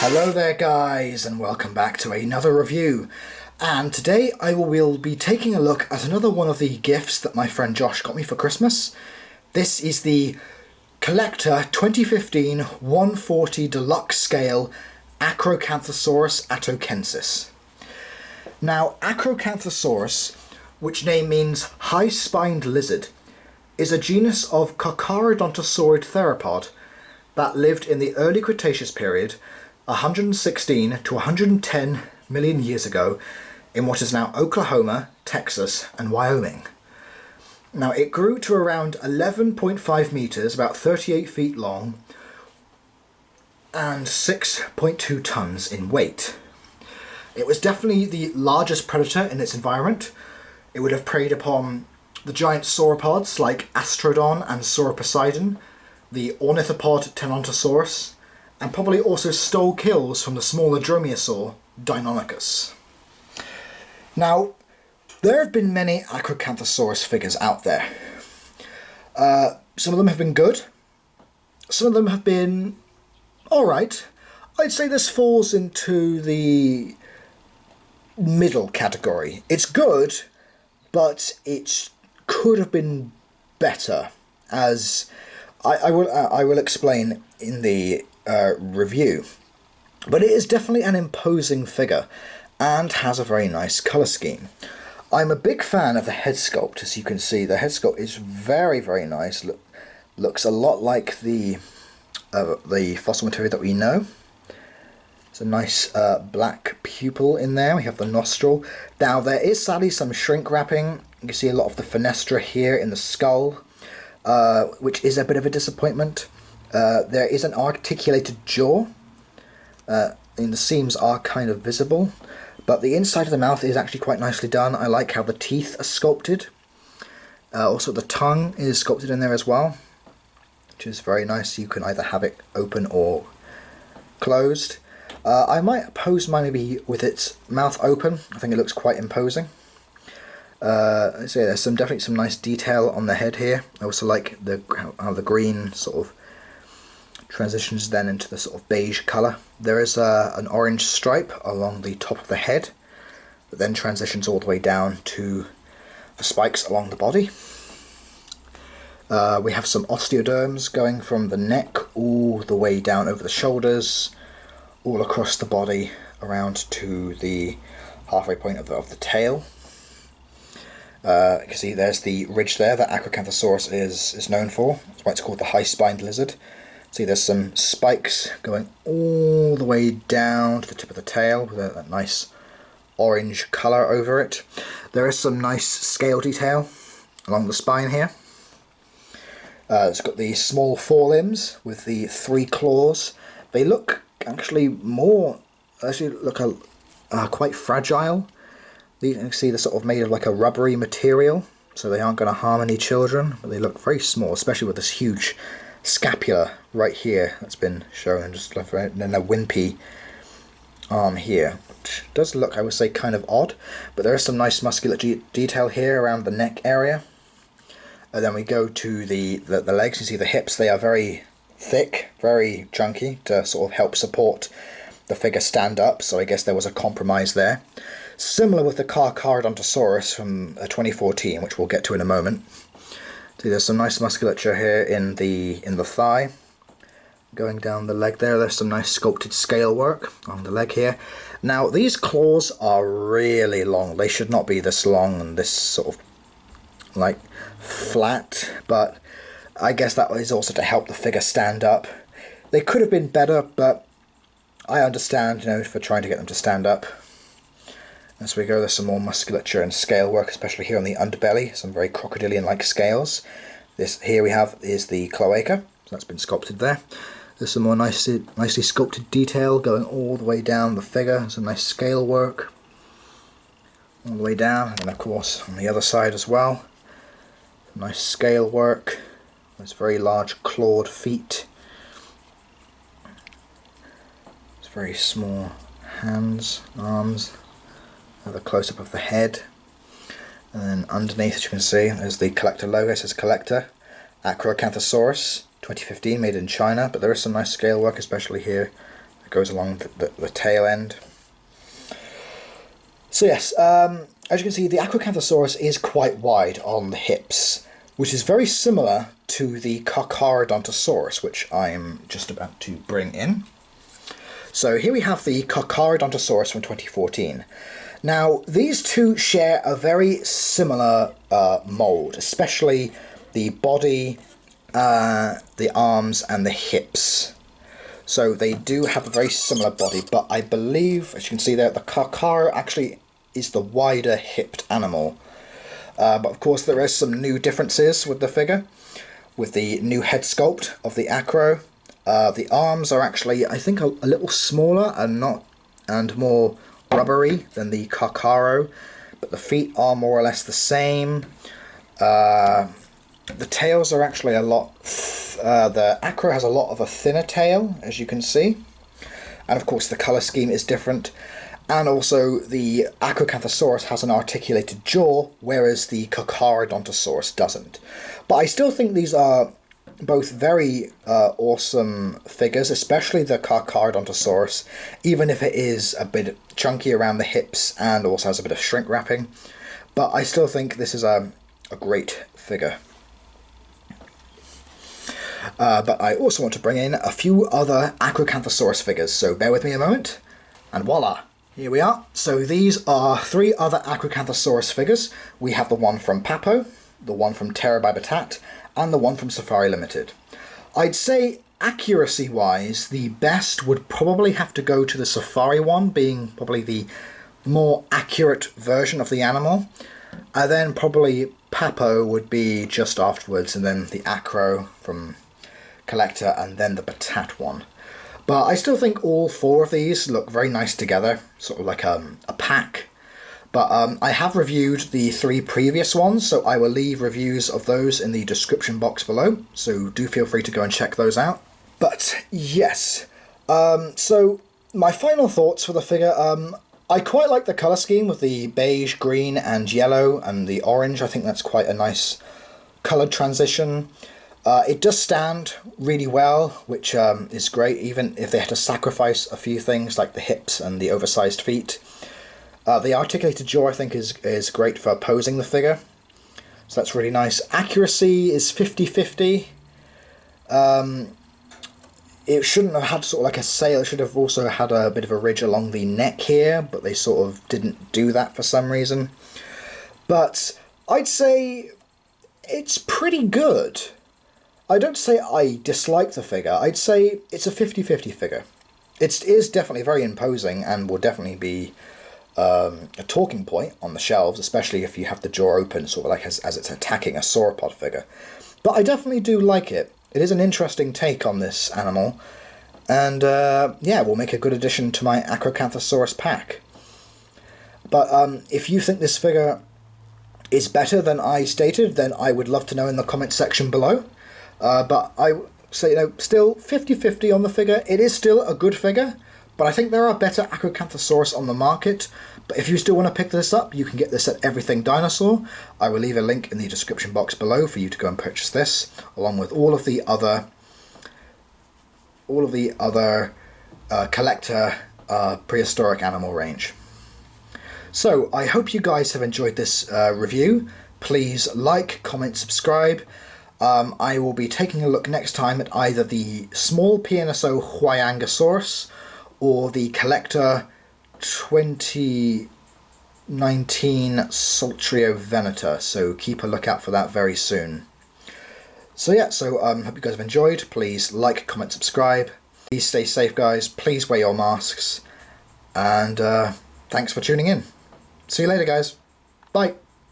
Hello there guys, and welcome back to another review. And today I will be taking a look at another one of the gifts that my friend Josh got me for Christmas. This is the CollectA 2015 140 Deluxe Scale Acrocanthosaurus attokensis. Now, Acrocanthosaurus, which name means high-spined lizard, is a genus of Carcharodontosaurid theropod that lived in the early Cretaceous period 116 to 110 million years ago in what is now Oklahoma, Texas, and Wyoming. Now, it grew to around 11.5 meters, about 38 feet long, and 6.2 tons in weight. It was definitely the largest predator in its environment. It would have preyed upon the giant sauropods like Astrodon and Sauroposeidon, the ornithopod Tenontosaurus, and probably also stole kills from the smaller dromaeosaur, Deinonychus. Now, there have been many Acrocanthosaurus figures out there. Some of them have been good, some of them have been alright. I'd say this falls into the middle category. It's good, but it could have been better, as I will explain in the review. But it is definitely an imposing figure and has a very nice colour scheme. I'm a big fan of the head sculpt. As you can see, the head sculpt is very, very nice. Looks a lot like the fossil material that we know. It's a nice black pupil in there. We have the nostril. Now, there is sadly some shrink wrapping. You can see a lot of the fenestra here in the skull, which is a bit of a disappointment. There is an articulated jaw, and the seams are kind of visible, but the inside of the mouth is actually quite nicely done. I like how the teeth are sculpted. Also the tongue is sculpted in there as well, which is very nice. You can either have it open or closed. I might pose mine maybe with its mouth open. I think it looks quite imposing. Let's say there's definitely some nice detail on the head here. I also like how the green sort of transitions then into the sort of beige colour. There is an orange stripe along the top of the head that then transitions all the way down to the spikes along the body. We have some osteoderms going from the neck all the way down over the shoulders, all across the body, around to the halfway point of the tail. You can see there's the ridge there that Acrocanthosaurus is known for. That's why it's called the high-spined lizard. See, there's some spikes going all the way down to the tip of the tail with that nice orange colour over it. There is some nice scale detail along the spine here. It's got the small forelimbs with the 3 claws. They look actually quite fragile. You can see they're sort of made of like a rubbery material, so they aren't going to harm any children, but they look very small, especially with this huge scapula right here that's been shown, and just left right, and then a wimpy arm here, which does look, I would say, kind of odd, but there is some nice muscular detail here around the neck area. And then we go to the legs. You see the hips, they are very thick, very chunky to sort of help support the figure stand up, so I guess there was a compromise there. Similar with the Carcharodontosaurus from 2014, which we'll get to in a moment. See, there's some nice musculature here in the thigh. Going down the leg there's some nice sculpted scale work on the leg here. Now, these claws are really long. They should not be this long and this sort of like flat, but I guess that is also to help the figure stand up. They could have been better, but I understand, for trying to get them to stand up. As we go, there's some more musculature and scale work, especially here on the underbelly, some very crocodilian-like scales. This here we have is the cloaca, so that's been sculpted there. There's some more nicely sculpted detail going all the way down the figure, some nice scale work all the way down, and of course on the other side as well. Nice scale work, those very large clawed feet. It's very small hands, arms. Have a close-up of the head, and then underneath, as you can see, there's the CollectA logo. It says CollectA Acrocanthosaurus 2015, made in China, but there is some nice scale work, especially here goes along the tail end. So yes, as you can see, the Acrocanthosaurus is quite wide on the hips, which is very similar to the Carcharodontosaurus, which I'm just about to bring in. So here we have the Carcharodontosaurus from 2014. Now, these two share a very similar mould, especially the body, the arms, and the hips. So they do have a very similar body, but I believe, as you can see there, the Carcharo actually is the wider hipped animal. But of course there is some new differences with the figure, with the new head sculpt of the Acro. The arms are actually, I think, a little smaller and more rubbery than the Carcharo, but the feet are more or less the same. The tails are actually a lot... the Acro has a lot of a thinner tail, as you can see. And of course the colour scheme is different. And also the Acrocanthosaurus has an articulated jaw, whereas the Carcharodontosaurus doesn't. But I still think these are both very awesome figures, especially the Carcharodontosaurus, even if it is a bit chunky around the hips and also has a bit of shrink wrapping. But I still think this is a great figure. But I also want to bring in a few other Acrocanthosaurus figures, so bear with me a moment, and voila, here we are. So these are three other Acrocanthosaurus figures. We have the one from Papo, the one from Terra Bibitat, and the one from Safari Limited. I'd say accuracy-wise, the best would probably have to go to the Safari one, being probably the more accurate version of the animal. And then probably Papo would be just afterwards, and then the Acro from CollectA, and then the Bitat one. But I still think all four of these look very nice together, sort of like a pack. But I have reviewed the three previous ones, so I will leave reviews of those in the description box below, so do feel free to go and check those out. But yes, so my final thoughts for the figure, I quite like the colour scheme with the beige, green and yellow and the orange. I think that's quite a nice coloured transition. It does stand really well, which is great, even if they had to sacrifice a few things like the hips and the oversized feet. The articulated jaw, I think, is great for posing the figure, so that's really nice. Accuracy is 50-50. It shouldn't have had sort of like a sail, it should have also had a bit of a ridge along the neck here, but they sort of didn't do that for some reason. But I'd say it's pretty good. I don't say I dislike the figure, I'd say it's a 50-50 figure. It is definitely very imposing and will definitely be a talking point on the shelves, especially if you have the jaw open, sort of like as it's attacking a sauropod figure. But I definitely do like it. It is an interesting take on this animal, and yeah, will make a good addition to my Acrocanthosaurus pack. But if you think this figure is better than I stated, then I would love to know in the comment section below. But I say, still 50-50 on the figure. It is still a good figure, but I think there are better Acrocanthosaurus on the market. But if you still want to pick this up, you can get this at Everything Dinosaur. I will leave a link in the description box below for you to go and purchase this, along with all of the other CollectA prehistoric animal range. So I hope you guys have enjoyed this review. Please like, comment, subscribe. I will be taking a look next time at either the small PNSO Huayangosaurus or the CollectA 2019 Sultrio Venator, so keep a lookout for that very soon. So yeah, hope you guys have enjoyed. Please like, comment, subscribe. Please stay safe, guys. Please wear your masks. And thanks for tuning in. See you later, guys. Bye.